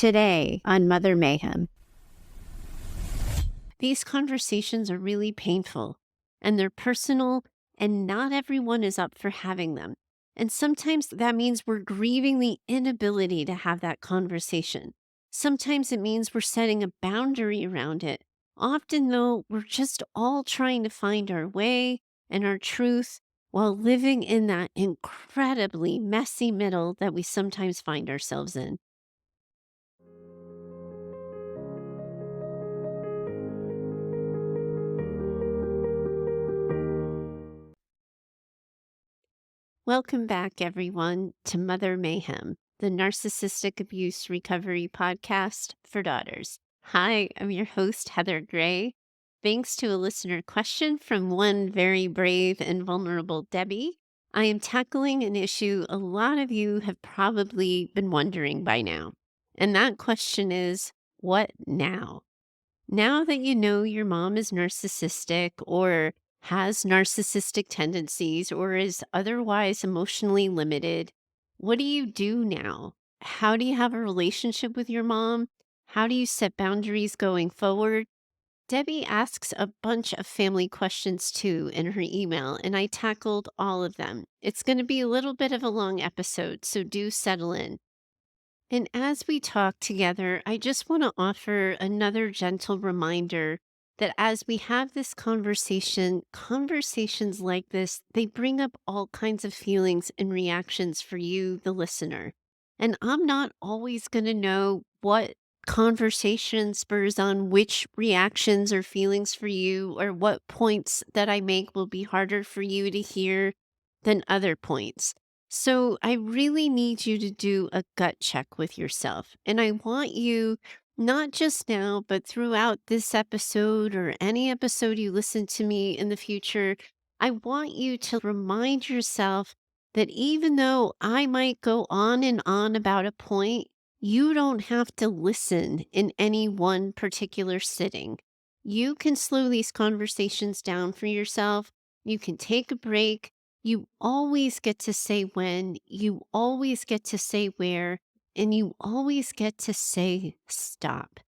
Today on Mother Mayhem. These conversations are really painful and they're personal, and not everyone is up for having them. And sometimes that means we're grieving the inability to have that conversation. Sometimes it means we're setting a boundary around it. Often, though, we're just all trying to find our way and our truth while living in that incredibly messy middle that we sometimes find ourselves in. Welcome back, everyone, to Mother Mayhem, the Narcissistic Abuse Recovery Podcast for Daughters. Hi, I'm your host, Heather Gray. Thanks to a listener question from one very brave and vulnerable Debbie, I am tackling an issue a lot of you have probably been wondering by now. And that question is, what now? Now that you know your mom is narcissistic or has narcissistic tendencies or is otherwise emotionally limited, what do you do now? How do you have a relationship with your mom? How do you set boundaries going forward? Debbie asks a bunch of family questions too in her email, and I tackled all of them. It's going to be a little bit of a long episode, so do settle in. And as we talk together, I just want to offer another gentle reminder that as we have this conversation, conversations like this, they bring up all kinds of feelings and reactions for you, the listener. And I'm not always going to know what conversation spurs on which reactions or feelings for you, or what points that I make will be harder for you to hear than other points. So I really need you to do a gut check with yourself. And I want you, not just now, but throughout this episode or any episode you listen to me in the future, I want you to remind yourself that even though I might go on and on about a point, you don't have to listen in any one particular sitting. You can slow these conversations down for yourself. You can take a break. You always get to say when, you always get to say where, and you always get to say stop.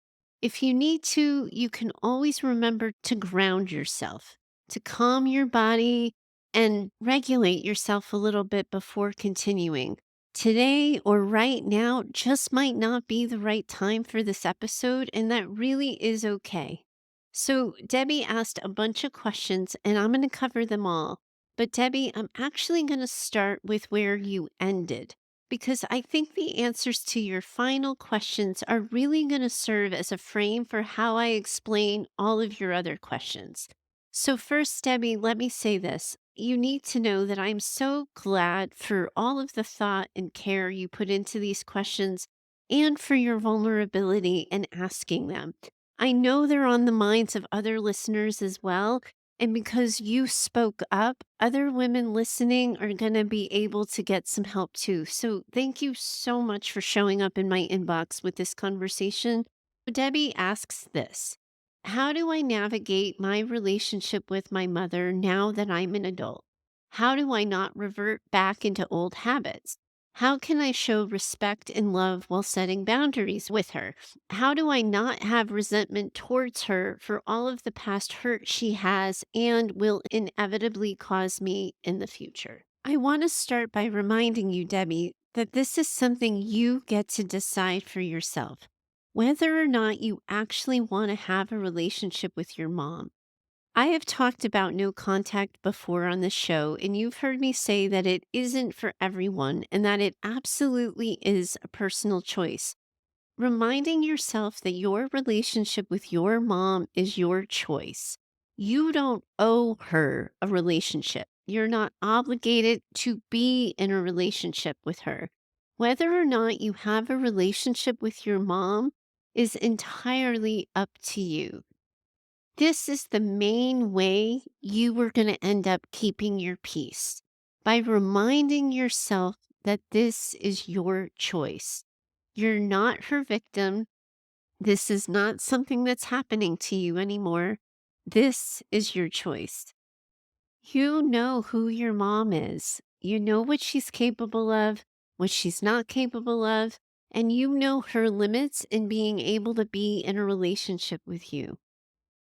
If you need to, you can always remember to ground yourself, to calm your body and regulate yourself a little bit before continuing. Today or right now just might not be the right time for this episode, and that really is okay. So, Debbie asked a bunch of questions, and I'm going to cover them all. But Debbie, I'm actually going to start with where you ended, because I think the answers to your final questions are really going to serve as a frame for how I explain all of your other questions. So, first, Debbie, let me say this. You need to know that I'm so glad for all of the thought and care you put into these questions and for your vulnerability in asking them. I know they're on the minds of other listeners as well, and because you spoke up, other women listening are going to be able to get some help too. So thank you so much for showing up in my inbox with this conversation. Debbie asks this: how do I navigate my relationship with my mother now that I'm an adult? How do I not revert back into old habits? How can I show respect and love while setting boundaries with her? How do I not have resentment towards her for all of the past hurt she has and will inevitably cause me in the future? I want to start by reminding you, Debbie, that this is something you get to decide for yourself, whether or not you actually want to have a relationship with your mom. I have talked about no contact before on the show, and you've heard me say that it isn't for everyone and that it absolutely is a personal choice. Reminding yourself that your relationship with your mom is your choice. You don't owe her a relationship. You're not obligated to be in a relationship with her. Whether or not you have a relationship with your mom is entirely up to you. This is the main way you were going to end up keeping your peace, by reminding yourself that this is your choice. You're not her victim. This is not something that's happening to you anymore. This is your choice. You know who your mom is. You know what she's capable of, what she's not capable of, and you know her limits in being able to be in a relationship with you.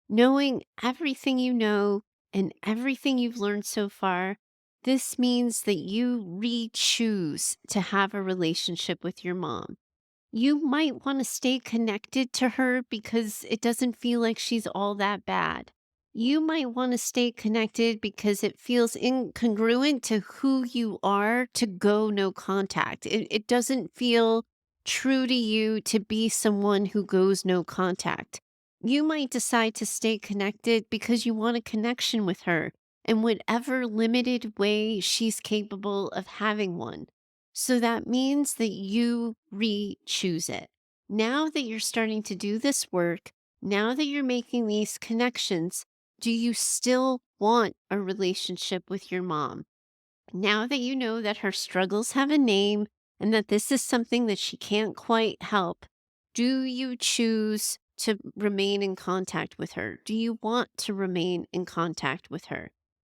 Knowing everything you know and everything you've learned so far, this means that you re choose to have a relationship with your mom. You might want to stay connected to her because it doesn't feel like she's all that bad. You might want to stay connected because it feels incongruent to who you are to go no contact. It doesn't feel true to you to be someone who goes no contact. You might decide to stay connected because you want a connection with her in whatever limited way she's capable of having one. So that means that you re choose it. Now that you're starting to do this work, now that you're making these connections, do you still want a relationship with your mom? Now that you know that her struggles have a name and that this is something that she can't quite help, do you choose to remain in contact with her? Do you want to remain in contact with her?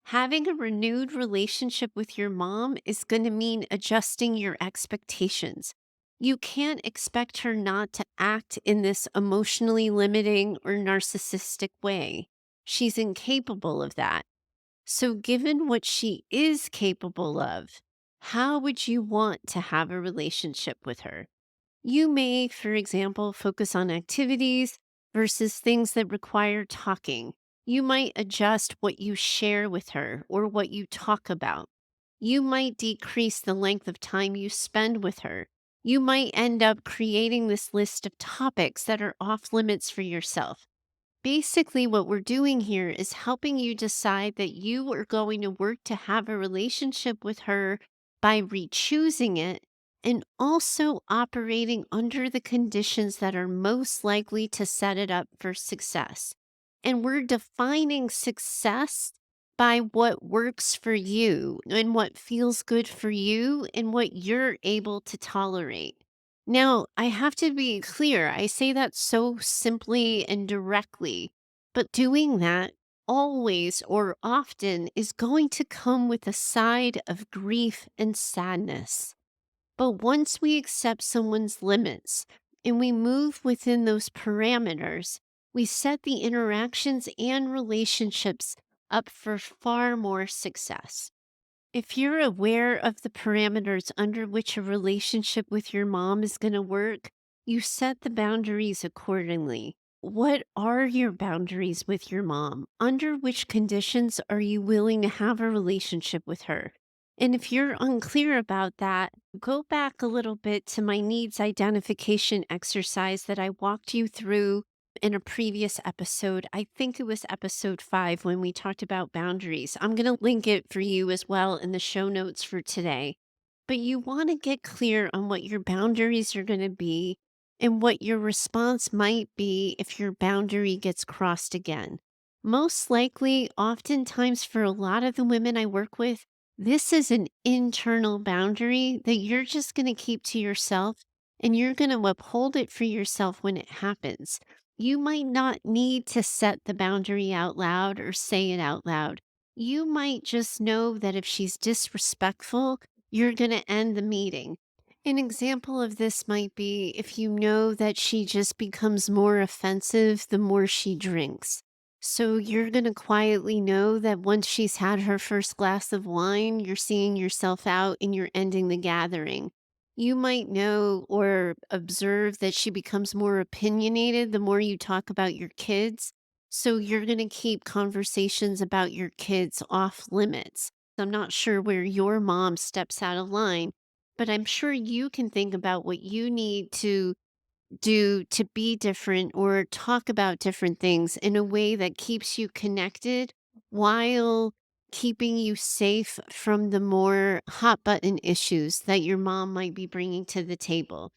Having a renewed relationship with your mom is going to mean adjusting your expectations. You can't expect her not to act in this emotionally limiting or narcissistic way. She's incapable of that. So, given what she is capable of, how would you want to have a relationship with her? You may, for example, focus on activities versus things that require talking. You might adjust what you share with her or what you talk about. You might decrease the length of time you spend with her. You might end up creating this list of topics that are off limits for yourself. Basically, what we're doing here is helping you decide that you are going to work to have a relationship with her by re-choosing it and also operating under the conditions that are most likely to set it up for success. And we're defining success by what works for you and what feels good for you and what you're able to tolerate. Now, I have to be clear. I say that so simply and directly, but doing that always or often is going to come with a side of grief and sadness. But once we accept someone's limits and we move within those parameters, we set the interactions and relationships up for far more success. If you're aware of the parameters under which a relationship with your mom is going to work, you set the boundaries accordingly. What are your boundaries with your mom? Under which conditions are you willing to have a relationship with her? And if you're unclear about that, go back a little bit to my needs identification exercise that I walked you through in a previous episode. I think it was episode 5 when we talked about boundaries. I'm going to link it for you as well in the show notes for today. But you want to get clear on what your boundaries are going to be and what your response might be if your boundary gets crossed again. Most likely, oftentimes for a lot of the women I work with, this is an internal boundary that you're just going to keep to yourself and you're going to uphold it for yourself when it happens. You might not need to set the boundary out loud or say it out loud. You might just know that if she's disrespectful, you're going to end the meeting. An example of this might be if you know that she just becomes more offensive the more she drinks. So you're going to quietly know that once she's had her first glass of wine, you're seeing yourself out and you're ending the gathering. You might know or observe that she becomes more opinionated the more you talk about your kids. So you're going to keep conversations about your kids off limits. I'm not sure where your mom steps out of line, but I'm sure you can think about what you need to do to be different or talk about different things in a way that keeps you connected while keeping you safe from the more hot button issues that your mom might be bringing to the table.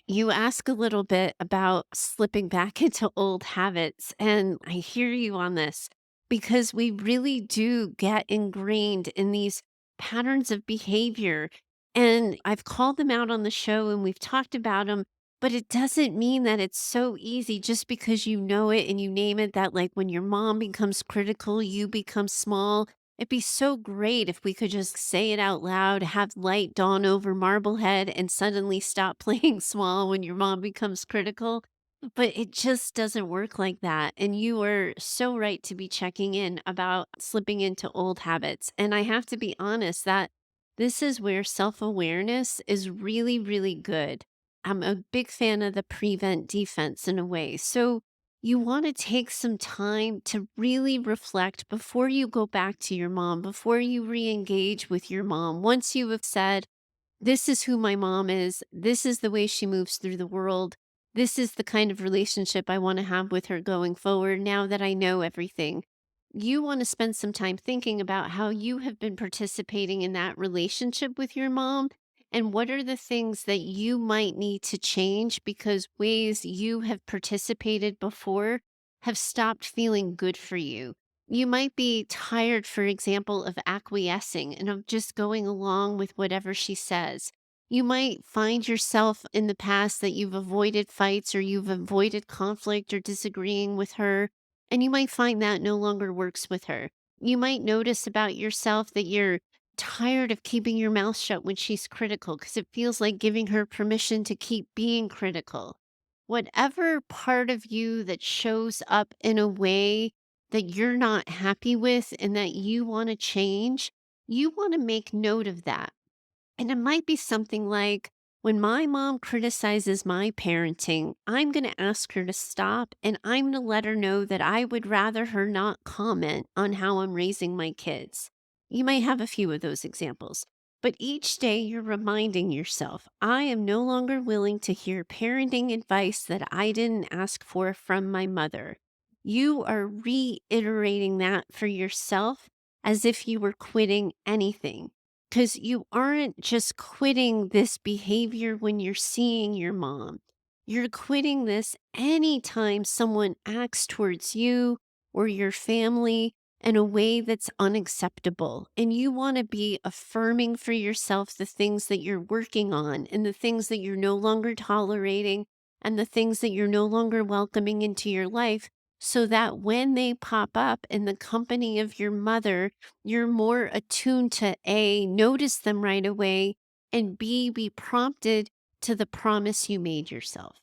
You ask a little bit about slipping back into old habits, and I hear you on this because we really do get ingrained in these patterns of behavior. And I've called them out on the show and we've talked about them, but it doesn't mean that it's so easy just because you know it and you name it that, like, when your mom becomes critical, you become small. It'd be so great if we could just say it out loud, have light dawn over Marblehead, and suddenly stop playing small when your mom becomes critical. But it just doesn't work like that. And you are so right to be checking in about slipping into old habits. And I have to be honest that this is where self awareness is really, really good. I'm a big fan of the prevent defense in a way. So, you want to take some time to really reflect before you go back to your mom, before you re engage with your mom. Once you have said, this is who my mom is, this is the way she moves through the world, this is the kind of relationship I want to have with her going forward now that I know everything. You want to spend some time thinking about how you have been participating in that relationship with your mom and what are the things that you might need to change because ways you have participated before have stopped feeling good for you. You might be tired, for example, of acquiescing and of just going along with whatever she says. You might find yourself in the past that you've avoided fights or you've avoided conflict or disagreeing with her, and you might find that no longer works with her. You might notice about yourself that you're tired of keeping your mouth shut when she's critical because it feels like giving her permission to keep being critical. Whatever part of you that shows up in a way that you're not happy with and that you want to change, you want to make note of that. And it might be something like when my mom criticizes my parenting, I'm going to ask her to stop and I'm going to let her know that I would rather her not comment on how I'm raising my kids. You might have a few of those examples, but each day you're reminding yourself, I am no longer willing to hear parenting advice that I didn't ask for from my mother. You are reiterating that for yourself as if you were quitting anything. Because you aren't just quitting this behavior when you're seeing your mom. You're quitting this anytime someone acts towards you or your family in a way that's unacceptable. And you want to be affirming for yourself the things that you're working on and the things that you're no longer tolerating and the things that you're no longer welcoming into your life so that when they pop up in the company of your mother, you're more attuned to A, notice them right away, and B, be prompted to the promise you made yourself.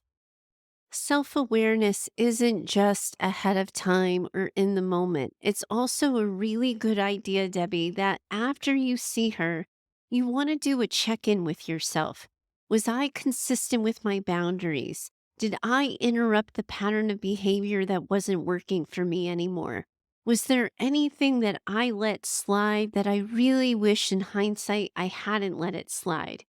Self awareness isn't just ahead of time or in the moment. It's also a really good idea, Debbie, that after you see her, you want to do a check in with yourself. Was I consistent with my boundaries? Did I interrupt the pattern of behavior that wasn't working for me anymore? Was there anything that I let slide that I really wish in hindsight I hadn't let it slide?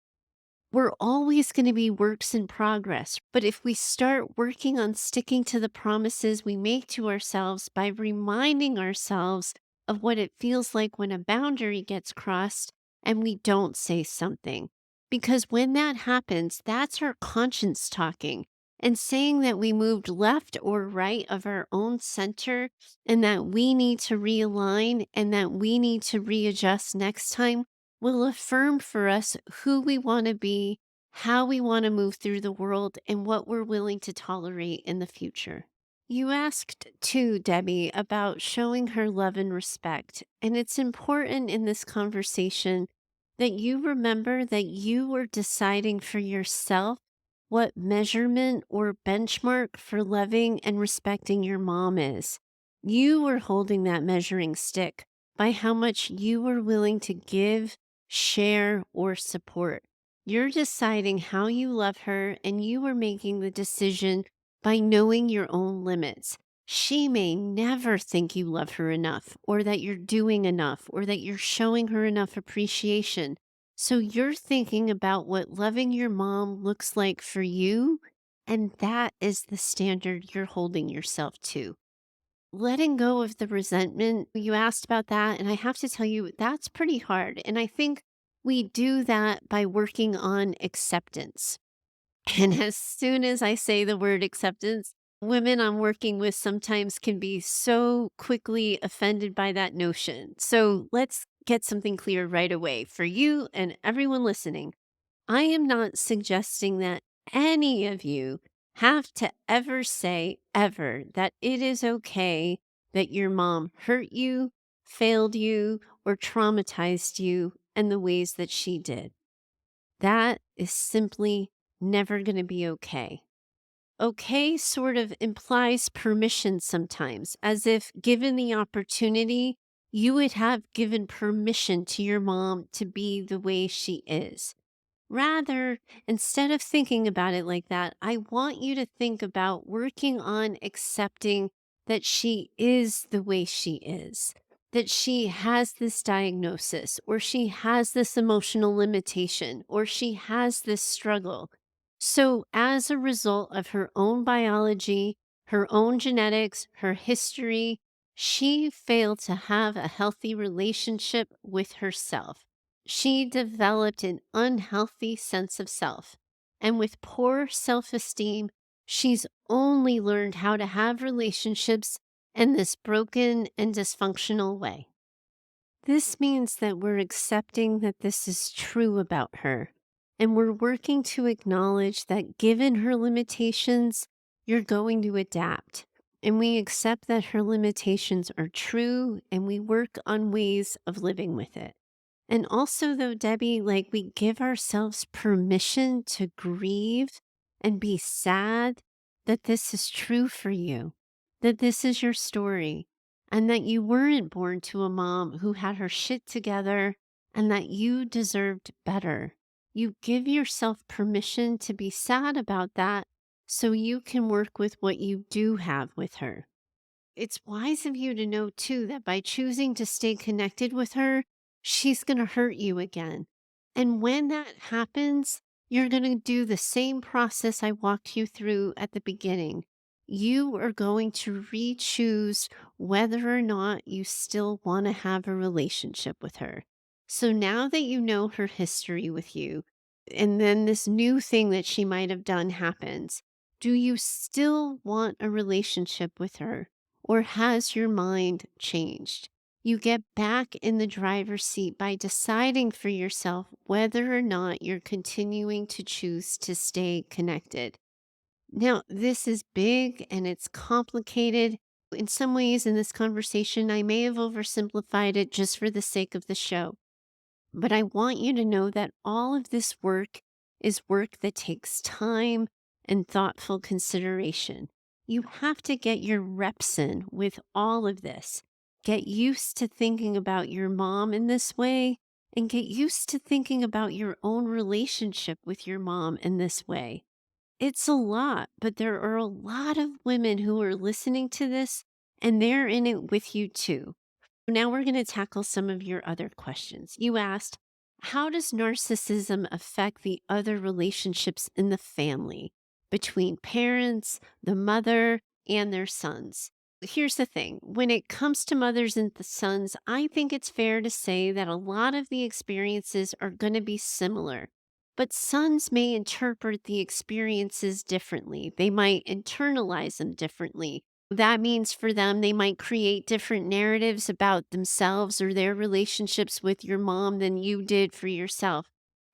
We're always going to be works in progress. But if we start working on sticking to the promises we make to ourselves by reminding ourselves of what it feels like when a boundary gets crossed and we don't say something. Because when that happens, that's our conscience talking and saying that we moved left or right of our own center and that we need to realign and that we need to readjust next time will affirm for us who we want to be, how we want to move through the world, and what we're willing to tolerate in the future. You asked too, Debbie, about showing her love and respect. And it's important in this conversation that you remember that you are deciding for yourself what measurement or benchmark for loving and respecting your mom is. You are holding that measuring stick by how much you are willing to give, share, or support. You're deciding how you love her, and you are making the decision by knowing your own limits. She may never think you love her enough, or that you're doing enough, or that you're showing her enough appreciation. So you're thinking about what loving your mom looks like for you, and that is the standard you're holding yourself to. Letting go of the resentment, you asked about that, and I have to tell you, that's pretty hard. And I think we do that by working on acceptance. And as soon as I say the word acceptance, women I'm working with sometimes can be so quickly offended by that notion. So let's get something clear right away for you and everyone listening. I am not suggesting that any of you have to ever say, ever, that it is okay that your mom hurt you, failed you, or traumatized you in the ways that she did. That is simply never going to be okay. Okay sort of implies permission sometimes, as if given the opportunity, you would have given permission to your mom to be the way she is. Rather, instead of thinking about it like that, I want you to think about working on accepting that she is the way she is, that she has this diagnosis, or she has this emotional limitation, or she has this struggle. So, as a result of her own biology, her own genetics, her history, she failed to have a healthy relationship with herself. She developed an unhealthy sense of self. And with poor self esteem, she's only learned how to have relationships in this broken and dysfunctional way. This means that we're accepting that this is true about her. And we're working to acknowledge that given her limitations, you're going to adapt. And we accept that her limitations are true and we work on ways of living with it. And also, though, Debbie, like we give ourselves permission to grieve and be sad that this is true for you, that this is your story, and that you weren't born to a mom who had her shit together and that you deserved better. You give yourself permission to be sad about that so you can work with what you do have with her. It's wise of you to know, too, that by choosing to stay connected with her, she's going to hurt you again. And when that happens, you're going to do the same process I walked you through at the beginning. You are going to re choose whether or not you still want to have a relationship with her. So now that you know her history with you, and then this new thing that she might have done happens, do you still want a relationship with her? Or has your mind changed? You get back in the driver's seat by deciding for yourself whether or not you're continuing to choose to stay connected. Now, this is big and it's complicated. In some ways, in this conversation, I may have oversimplified it just for the sake of the show. But I want you to know that all of this work is work that takes time and thoughtful consideration. You have to get your reps in with all of this. Get used to thinking about your mom in this way and get used to thinking about your own relationship with your mom in this way. It's a lot, but there are a lot of women who are listening to this and they're in it with you too. Now we're going to tackle some of your other questions. You asked, how does narcissism affect the other relationships in the family between parents, the mother, and their sons? Here's the thing, when it comes to mothers and the sons, I think it's fair to say that a lot of the experiences are going to be similar. But sons may interpret the experiences differently. They might internalize them differently. That means for them, they might create different narratives about themselves or their relationships with your mom than you did for yourself.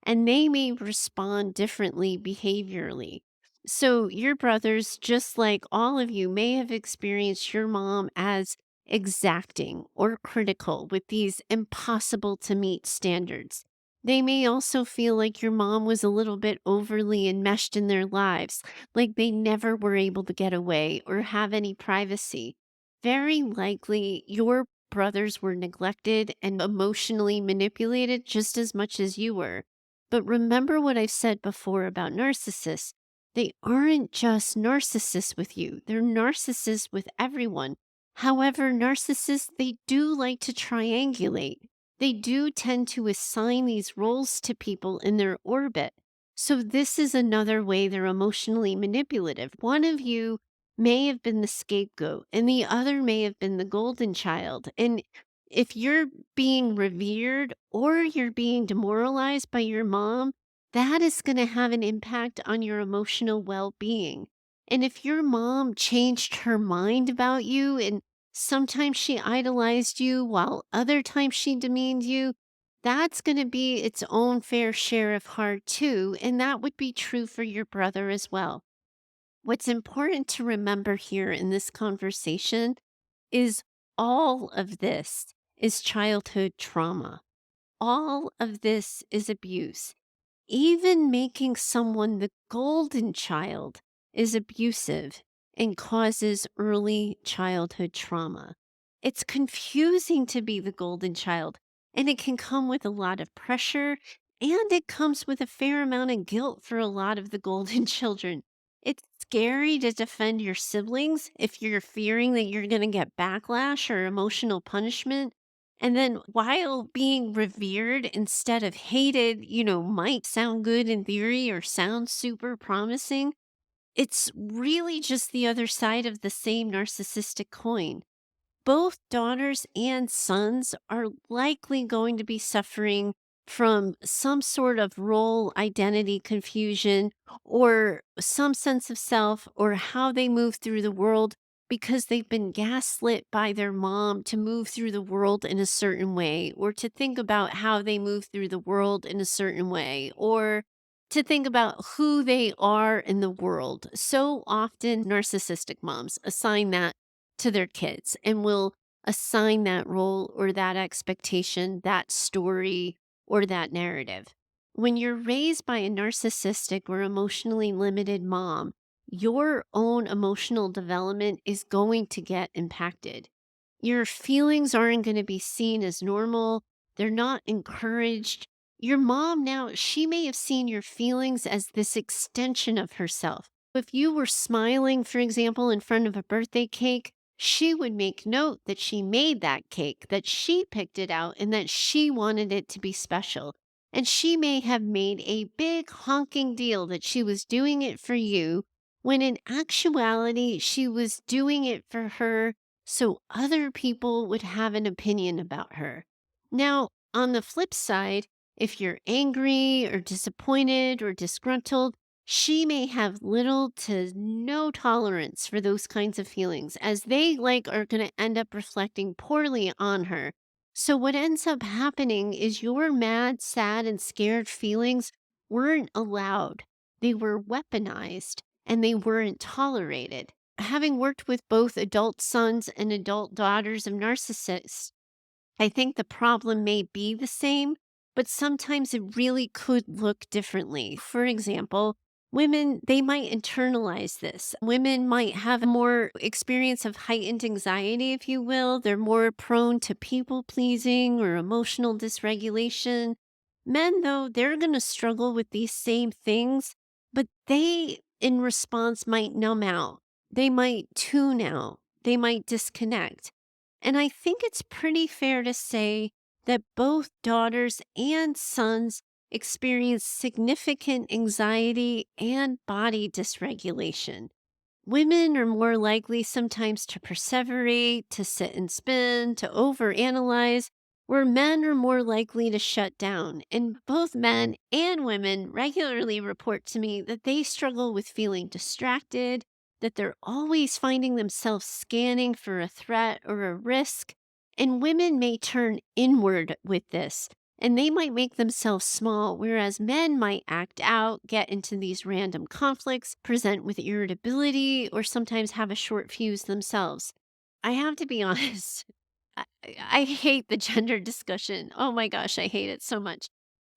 And they may respond differently behaviorally. So, your brothers, just like all of you, may have experienced your mom as exacting or critical with these impossible to meet standards. They may also feel like your mom was a little bit overly enmeshed in their lives, like they never were able to get away or have any privacy. Very likely, your brothers were neglected and emotionally manipulated just as much as you were. But remember what I've said before about narcissists. They aren't just narcissists with you, they're narcissists with everyone. However, narcissists, they do like to triangulate. They do tend to assign these roles to people in their orbit. So, this is another way they're emotionally manipulative. One of you may have been the scapegoat, and the other may have been the golden child. And if you're being revered or you're being demoralized by your mom, that is going to have an impact on your emotional well being. And if your mom changed her mind about you and sometimes she idolized you while other times she demeaned you, that's going to be its own fair share of hard too. And that would be true for your brother as well. What's important to remember here in this conversation is all of this is childhood trauma. All of this is abuse. Even making someone the golden child is abusive and causes early childhood trauma. It's confusing to be the golden child, and it can come with a lot of pressure, and it comes with a fair amount of guilt for a lot of the golden children. It's scary to defend your siblings if you're fearing that you're going to get backlash or emotional punishment. And then while being revered instead of hated, might sound good in theory or sound super promising, it's really just the other side of the same narcissistic coin. Both daughters and sons are likely going to be suffering from some sort of role identity confusion or some sense of self or how they move through the world because they've been gaslit by their mom to move through the world in a certain way or to think about how they move through the world in a certain way or to think about who they are in the world. So often, narcissistic moms assign that to their kids and will assign that role or that expectation, that story, or that narrative. When you're raised by a narcissistic or emotionally limited mom, your own emotional development is going to get impacted. Your feelings aren't going to be seen as normal, they're not encouraged. Your mom now, she may have seen your feelings as this extension of herself. If you were smiling, for example, in front of a birthday cake, she would make note that she made that cake, that she picked it out, and that she wanted it to be special. And she may have made a big honking deal that she was doing it for you, when in actuality, she was doing it for her so other people would have an opinion about her. Now, on the flip side, if you're angry or disappointed or disgruntled, she may have little to no tolerance for those kinds of feelings as they are going to end up reflecting poorly on her. So what ends up happening is your mad, sad and scared feelings weren't allowed. They were weaponized and they weren't tolerated. Having worked with both adult sons and adult daughters of narcissists, I think the problem may be the same, but sometimes it really could look differently. For example, women, they might internalize this. Women might have more experience of heightened anxiety, if you will. They're more prone to people pleasing or emotional dysregulation. Men, though, they're going to struggle with these same things, but they, in response, might numb out. They might tune out. They might disconnect. And I think it's pretty fair to say that both daughters and sons experience significant anxiety and body dysregulation. Women are more likely sometimes to perseverate, to sit and spin, to overanalyze, where men are more likely to shut down. And both men and women regularly report to me that they struggle with feeling distracted, that they're always finding themselves scanning for a threat or a risk. And women may turn inward with this and they might make themselves small, whereas men might act out, get into these random conflicts, present with irritability, or sometimes have a short fuse themselves. I have to be honest, I, I hate the gender discussion. Oh my gosh, I hate it so much.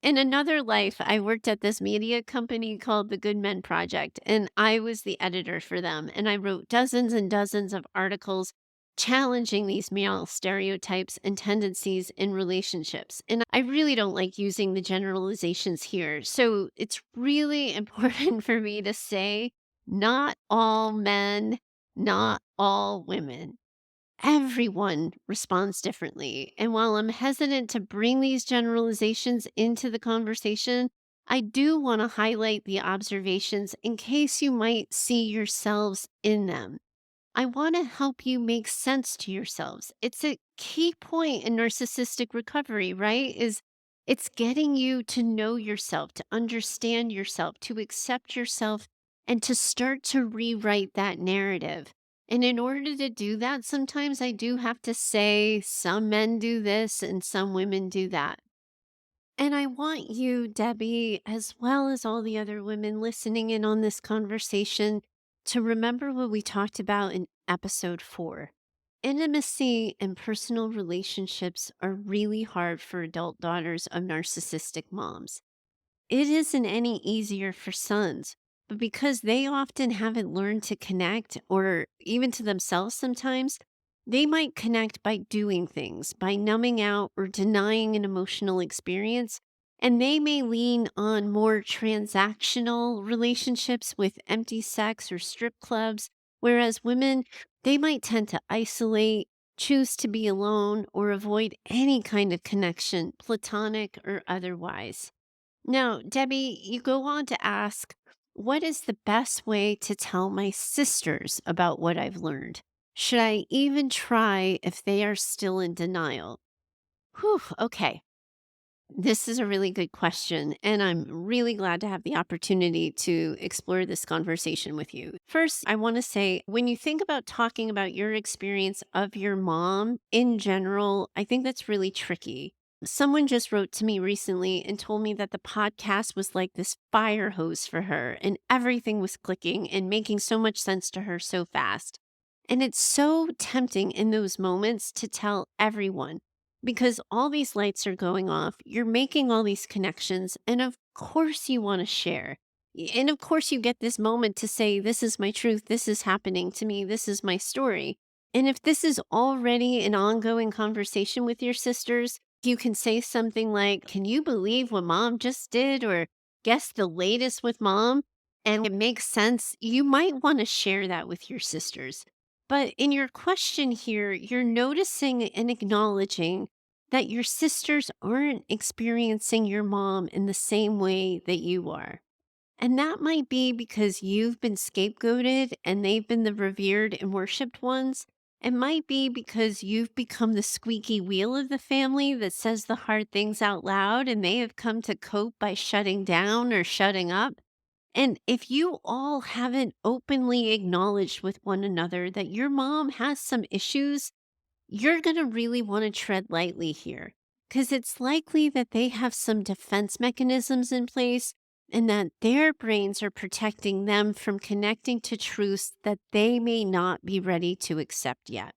In another life, I worked at this media company called the Good Men Project, and I was the editor for them. And I wrote dozens and dozens of articles challenging these male stereotypes and tendencies in relationships. And I really don't like using the generalizations here. So it's really important for me to say not all men, not all women. Everyone responds differently. And while I'm hesitant to bring these generalizations into the conversation, I do want to highlight the observations in case you might see yourselves in them. I want to help you make sense to yourselves. It's a key point in narcissistic recovery, right? Is it's getting you to know yourself, to understand yourself, to accept yourself, and to start to rewrite that narrative. And in order to do that, sometimes I do have to say some men do this and some women do that. And I want you, Debbie, as well as all the other women listening in on this conversation, to remember what we talked about in episode 4. Intimacy and personal relationships are really hard for adult daughters of narcissistic moms. It isn't any easier for sons, but because they often haven't learned to connect or even to themselves sometimes, they might connect by doing things, by numbing out or denying an emotional experience. And they may lean on more transactional relationships with empty sex or strip clubs, whereas women, they might tend to isolate, choose to be alone, or avoid any kind of connection, platonic or otherwise. Now, Debbie, you go on to ask, what is the best way to tell my sisters about what I've learned? Should I even try if they are still in denial? Whew, okay. This is a really good question, and I'm really glad to have the opportunity to explore this conversation with you. First, I want to say when you think about talking about your experience of your mom in general, I think that's really tricky. Someone just wrote to me recently and told me that the podcast was like this fire hose for her, and everything was clicking and making so much sense to her so fast. And it's so tempting in those moments to tell everyone because all these lights are going off. You're making all these connections. And of course, you want to share. And of course, you get this moment to say, this is my truth. This is happening to me. This is my story. And if this is already an ongoing conversation with your sisters, you can say something like, can you believe what mom just did? Or guess the latest with mom. And it makes sense. You might want to share that with your sisters. But in your question here, you're noticing and acknowledging that your sisters aren't experiencing your mom in the same way that you are. And that might be because you've been scapegoated and they've been the revered and worshiped ones. It might be because you've become the squeaky wheel of the family that says the hard things out loud and they have come to cope by shutting down or shutting up. And if you all haven't openly acknowledged with one another that your mom has some issues, you're going to really want to tread lightly here because it's likely that they have some defense mechanisms in place and that their brains are protecting them from connecting to truths that they may not be ready to accept yet.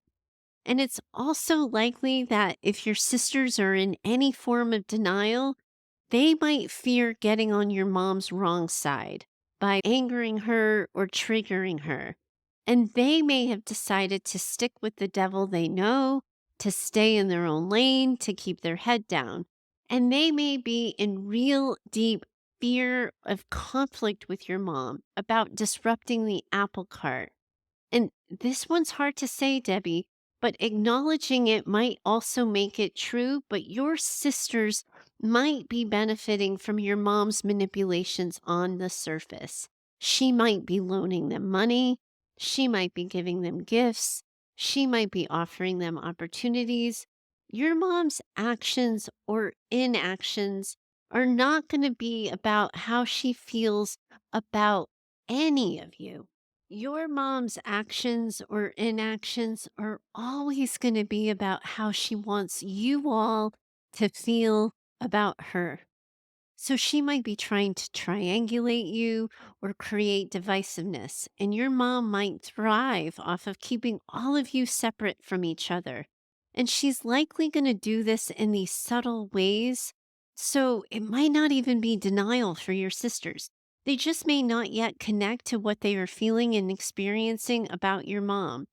And it's also likely that if your sisters are in any form of denial, they might fear getting on your mom's wrong side by angering her or triggering her. And they may have decided to stick with the devil they know, to stay in their own lane, to keep their head down. And they may be in real deep fear of conflict with your mom about disrupting the apple cart. And this one's hard to say, Debbie, but acknowledging it might also make it true. But your sisters might be benefiting from your mom's manipulations on the surface. She might be loaning them money. She might be giving them gifts. She might be offering them opportunities. Your mom's actions or inactions are not going to be about how she feels about any of you. Your mom's actions or inactions are always going to be about how she wants you all to feel about her. So she might be trying to triangulate you or create divisiveness, and your mom might thrive off of keeping all of you separate from each other. And she's likely going to do this in these subtle ways. So it might not even be denial for your sisters. They just may not yet connect to what they are feeling and experiencing about your mom.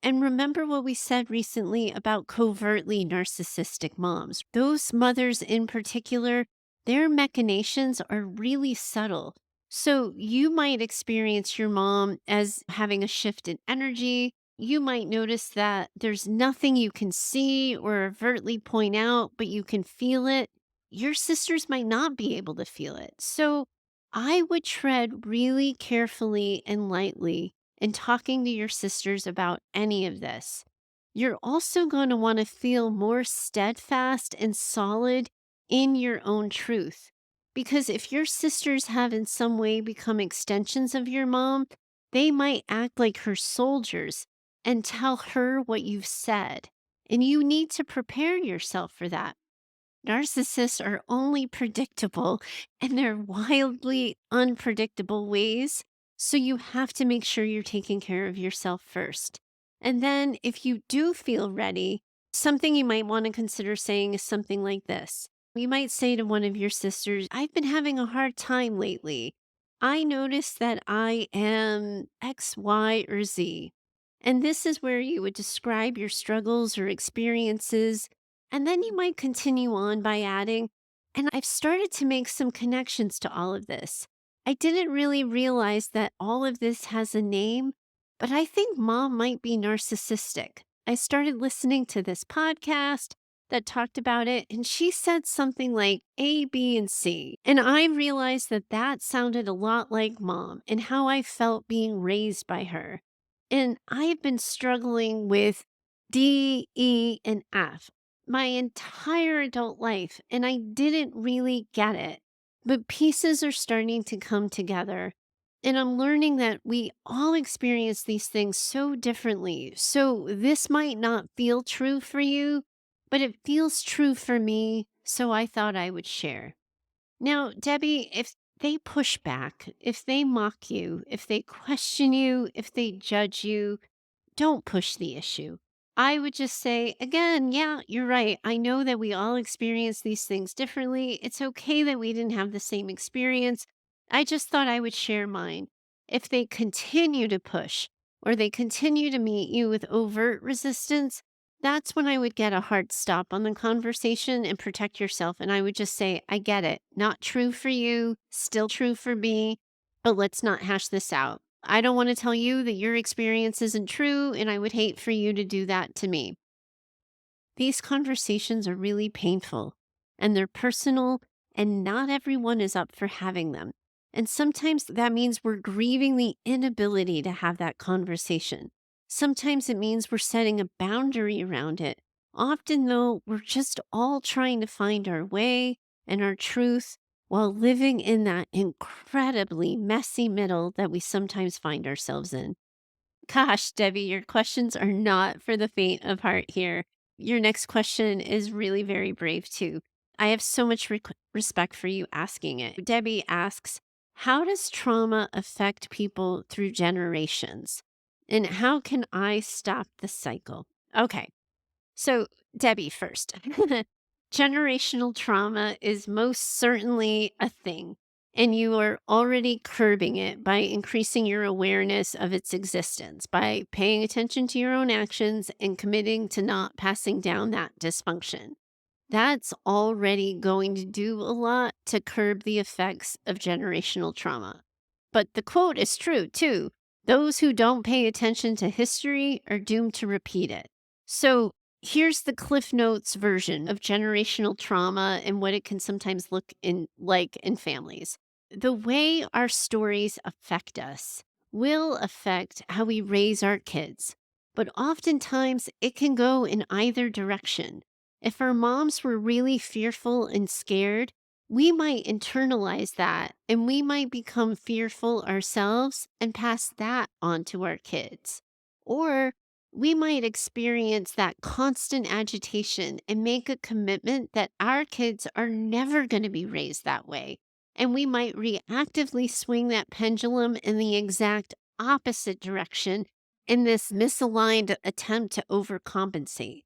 And remember what we said recently about covertly narcissistic moms. Those mothers in particular, their machinations are really subtle. So you might experience your mom as having a shift in energy. You might notice that there's nothing you can see or overtly point out, but you can feel it. Your sisters might not be able to feel it. So I would tread really carefully and lightly in talking to your sisters about any of this. You're also going to want to feel more steadfast and solid in your own truth. Because if your sisters have in some way become extensions of your mom, they might act like her soldiers and tell her what you've said. And you need to prepare yourself for that. Narcissists are only predictable in their wildly unpredictable ways. So you have to make sure you're taking care of yourself first. And then if you do feel ready, something you might want to consider saying is something like this. You might say to one of your sisters, I've been having a hard time lately. I noticed that I am X, Y, or Z. And this is where you would describe your struggles or experiences. And then you might continue on by adding, and I've started to make some connections to all of this. I didn't really realize that all of this has a name, but I think mom might be narcissistic. I started listening to this podcast that talked about it, and she said something like A, B, and C. And I realized that that sounded a lot like mom and how I felt being raised by her. And I've been struggling with D, E, and F my entire adult life, and I didn't really get it. But pieces are starting to come together. And I'm learning that we all experience these things so differently. So this might not feel true for you, but it feels true for me. So I thought I would share. Now, Debbie, if they push back, if they mock you, if they question you, if they judge you, don't push the issue. I would just say, again, yeah, you're right. I know that we all experience these things differently. It's okay that we didn't have the same experience. I just thought I would share mine. If they continue to push or they continue to meet you with overt resistance, that's when I would get a hard stop on the conversation and protect yourself. And I would just say, I get it. Not true for you, still true for me, but let's not hash this out. I don't want to tell you that your experience isn't true, and I would hate for you to do that to me. These conversations are really painful and they're personal, and not everyone is up for having them. And sometimes that means we're grieving the inability to have that conversation. Sometimes it means we're setting a boundary around it. Often, though, we're just all trying to find our way and our truth while living in that incredibly messy middle that we sometimes find ourselves in. Gosh, Debbie, your questions are not for the faint of heart here. Your next question is really very brave, too. I have so much respect for you asking it. Debbie asks, how does trauma affect people through generations? And how can I stop the cycle? Okay. So, Debbie, first, generational trauma is most certainly a thing, and you are already curbing it by increasing your awareness of its existence, by paying attention to your own actions and committing to not passing down that dysfunction. That's already going to do a lot to curb the effects of generational trauma. But the quote is true, too. Those who don't pay attention to history are doomed to repeat it. So here's the Cliff Notes version of generational trauma and what it can sometimes look in like in families. The way our stories affect us will affect how we raise our kids, but oftentimes it can go in either direction. If our moms were really fearful and scared, we might internalize that and we might become fearful ourselves and pass that on to our kids. Or we might experience that constant agitation and make a commitment that our kids are never going to be raised that way. And we might reactively swing that pendulum in the exact opposite direction in this misaligned attempt to overcompensate.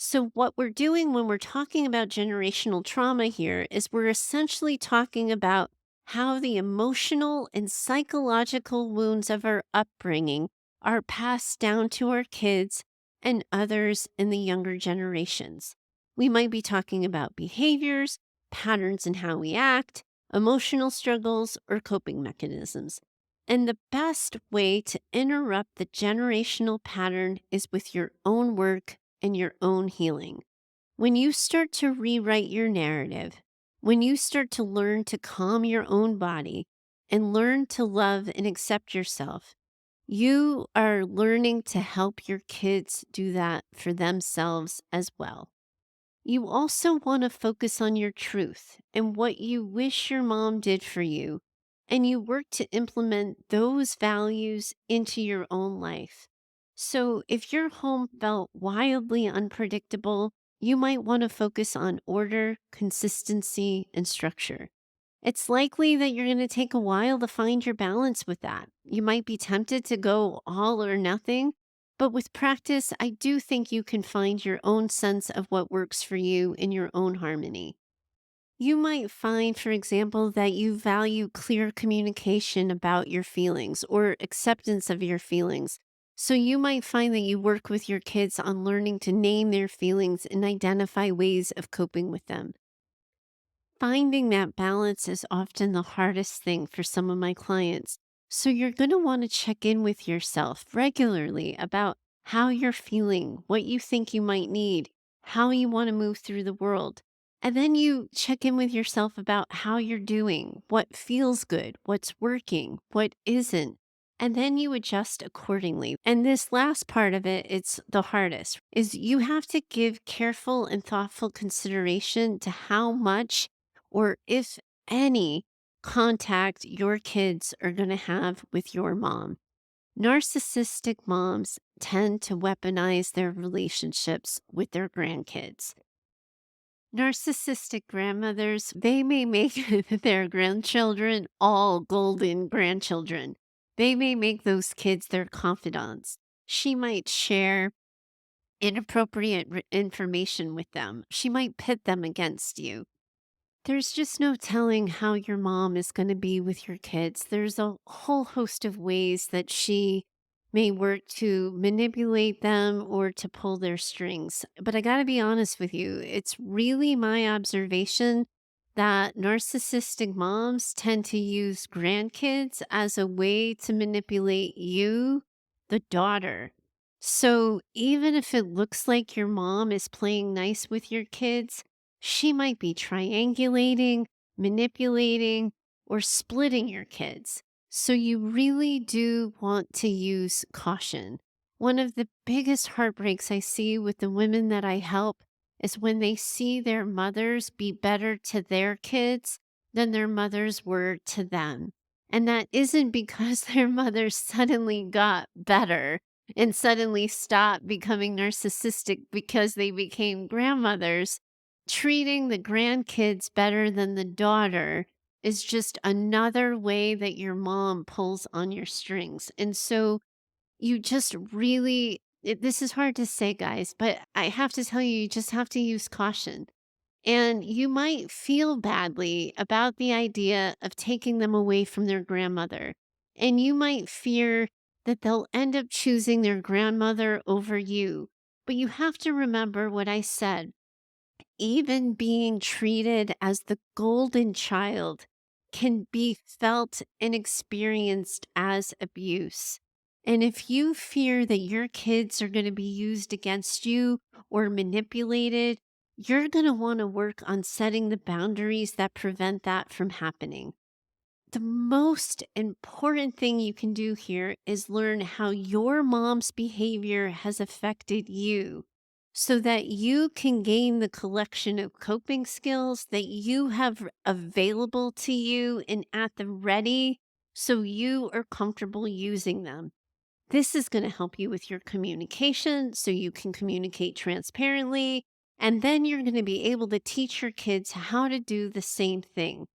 So, what we're doing when we're talking about generational trauma here is we're essentially talking about how the emotional and psychological wounds of our upbringing are passed down to our kids and others in the younger generations. We might be talking about behaviors, patterns in how we act, emotional struggles, or coping mechanisms. And the best way to interrupt the generational pattern is with your own work and your own healing. When you start to rewrite your narrative, when you start to learn to calm your own body and learn to love and accept yourself, you are learning to help your kids do that for themselves as well. You also want to focus on your truth and what you wish your mom did for you, and you work to implement those values into your own life. So, if your home felt wildly unpredictable, you might want to focus on order, consistency, and structure. It's likely that you're going to take a while to find your balance with that. You might be tempted to go all or nothing, But with practice, I do think you can find your own sense of what works for you in your own harmony. You might find, for example, that you value clear communication about your feelings or acceptance of your feelings. So you might find that you work with your kids on learning to name their feelings and identify ways of coping with them. Finding that balance is often the hardest thing for some of my clients. So you're going to want to check in with yourself regularly about how you're feeling, what you think you might need, how you want to move through the world. And then you check in with yourself about how you're doing, what feels good, what's working, what isn't. And then you adjust accordingly. And this last part of it, it's the hardest, is you have to give careful and thoughtful consideration to how much or if any contact your kids are going to have with your mom. Narcissistic moms tend to weaponize their relationships with their grandkids. Narcissistic grandmothers, they may make their grandchildren all golden grandchildren. They may make those kids their confidants. She might share inappropriate information with them. She might pit them against you. There's just no telling how your mom is going to be with your kids. There's a whole host of ways that she may work to manipulate them or to pull their strings. But I got to be honest with you, it's really my observation that narcissistic moms tend to use grandkids as a way to manipulate you, the daughter. So even if it looks like your mom is playing nice with your kids, she might be triangulating, manipulating, or splitting your kids. So you really do want to use caution. One of the biggest heartbreaks I see with the women that I help is when they see their mothers be better to their kids than their mothers were to them. And that isn't because their mothers suddenly got better and suddenly stopped becoming narcissistic because they became grandmothers. Treating the grandkids better than the daughter is just another way that your mom pulls on your strings. And so you just really, this is hard to say, guys, but I have to tell you, you just have to use caution. And you might feel badly about the idea of taking them away from their grandmother. And you might fear that they'll end up choosing their grandmother over you. But you have to remember what I said. Even being treated as the golden child can be felt and experienced as abuse. And if you fear that your kids are going to be used against you or manipulated, you're going to want to work on setting the boundaries that prevent that from happening. The most important thing you can do here is learn how your mom's behavior has affected you so that you can gain the collection of coping skills that you have available to you and at the ready so you are comfortable using them. This is going to help you with your communication so you can communicate transparently. And then you're going to be able to teach your kids how to do the same thing.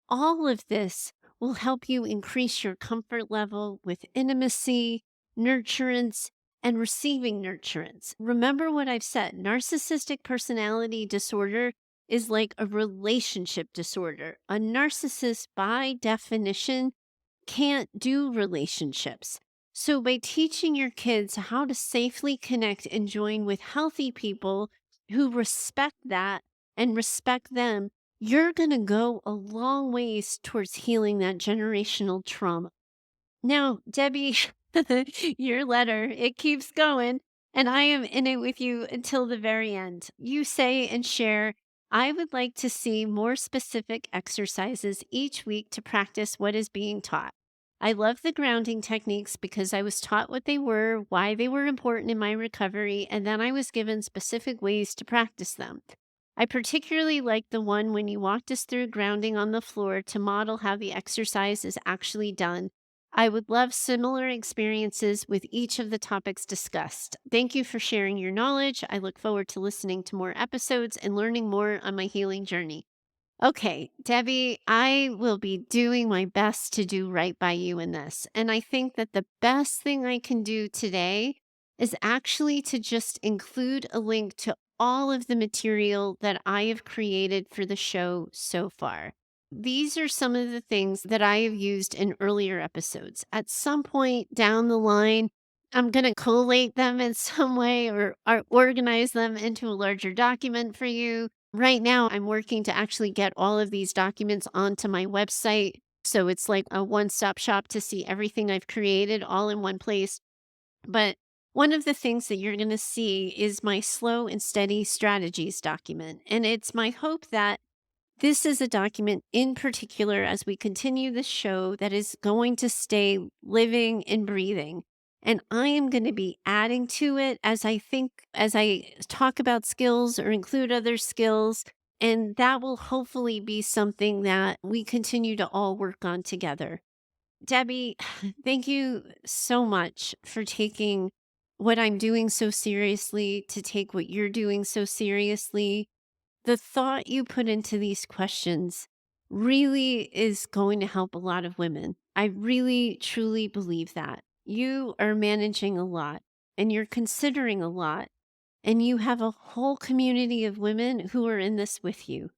All of this will help you increase your comfort level with intimacy, nurturance, and receiving nurturance. Remember what I've said, narcissistic personality disorder is like a relationship disorder. A narcissist, by definition, can't do relationships. So, by teaching your kids how to safely connect and join with healthy people who respect that and respect them, you're going to go a long ways towards healing that generational trauma. Now, Debbie, your letter, it keeps going, and I am in it with you until the very end. You say and share, I would like to see more specific exercises each week to practice what is being taught. I love the grounding techniques because I was taught what they were, why they were important in my recovery, and then I was given specific ways to practice them. I particularly like the one when you walked us through grounding on the floor to model how the exercise is actually done. I would love similar experiences with each of the topics discussed. Thank you for sharing your knowledge. I look forward to listening to more episodes and learning more on my healing journey. Okay, Debbie, I will be doing my best to do right by you in this. And I think that the best thing I can do today is actually to just include a link to all of the material that I have created for the show so far. These are some of the things that I have used in earlier episodes. At some point down the line, I'm going to collate them in some way or organize them into a larger document for you. Right now, I'm working to actually get all of these documents onto my website. So it's like a one stop shop to see everything I've created all in one place. But one of the things that you're going to see is my slow and steady strategies document. And it's my hope that this is a document in particular as we continue the show that is going to stay living and breathing. And I am going to be adding to it as I talk about skills or include other skills. And that will hopefully be something that we continue to all work on together. Debbie, thank you so much for taking what I'm doing so seriously, to take what you're doing so seriously. The thought you put into these questions really is going to help a lot of women. I really, truly believe that. You are managing a lot and you're considering a lot, and you have a whole community of women who are in this with you.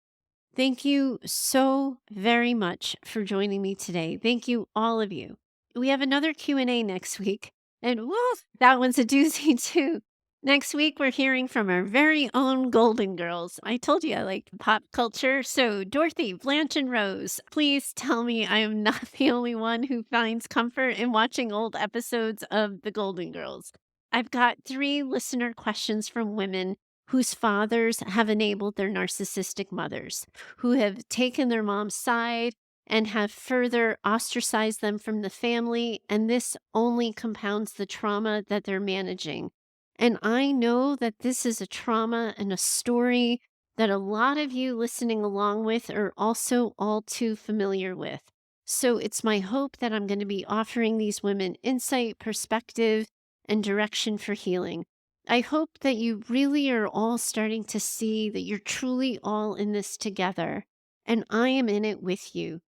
Thank you so very much for joining me today. Thank you, all of you. We have another Q&A next week, and woo, that one's a doozy too. Next week, we're hearing from our very own Golden Girls. I told you I like pop culture. So, Dorothy, Blanche, and Rose, please tell me I am not the only one who finds comfort in watching old episodes of The Golden Girls. I've got 3 listener questions from women whose fathers have enabled their narcissistic mothers, who have taken their mom's side and have further ostracized them from the family. And this only compounds the trauma that they're managing. And I know that this is a trauma and a story that a lot of you listening along with are also all too familiar with. So it's my hope that I'm going to be offering these women insight, perspective, and direction for healing. I hope that you really are all starting to see that you're truly all in this together, and I am in it with you.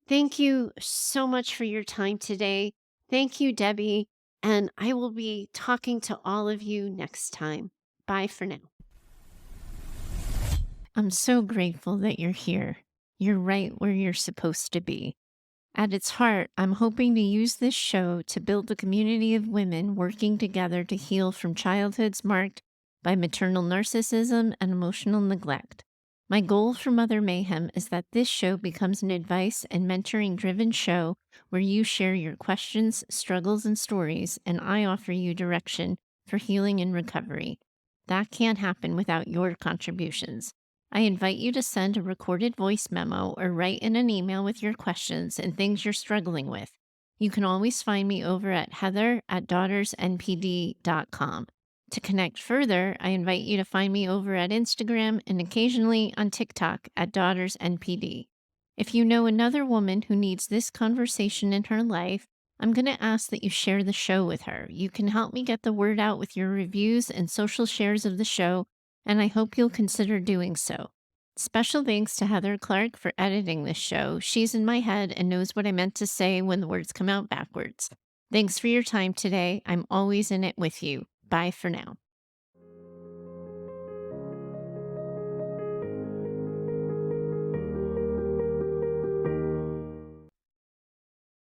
Thank you so much for your time today. Thank you, Debbie. And I will be talking to all of you next time. Bye for now. I'm so grateful that you're here. You're right where you're supposed to be. At its heart, I'm hoping to use this show to build a community of women working together to heal from childhoods marked by maternal narcissism and emotional neglect. My goal for Mother Mayhem is that this show becomes an advice and mentoring driven show where you share your questions, struggles, and stories, and I offer you direction for healing and recovery. That can't happen without your contributions. I invite you to send a recorded voice memo or write in an email with your questions and things you're struggling with. You can always find me over at heather@daughtersnpd.com. To connect further, I invite you to find me over at Instagram and occasionally on TikTok at DaughtersNPD. If you know another woman who needs this conversation in her life, I'm going to ask that you share the show with her. You can help me get the word out with your reviews and social shares of the show, and I hope you'll consider doing so. Special thanks to Heather Clark for editing this show. She's in my head and knows what I meant to say when the words come out backwards. Thanks for your time today. I'm always in it with you. Bye for now.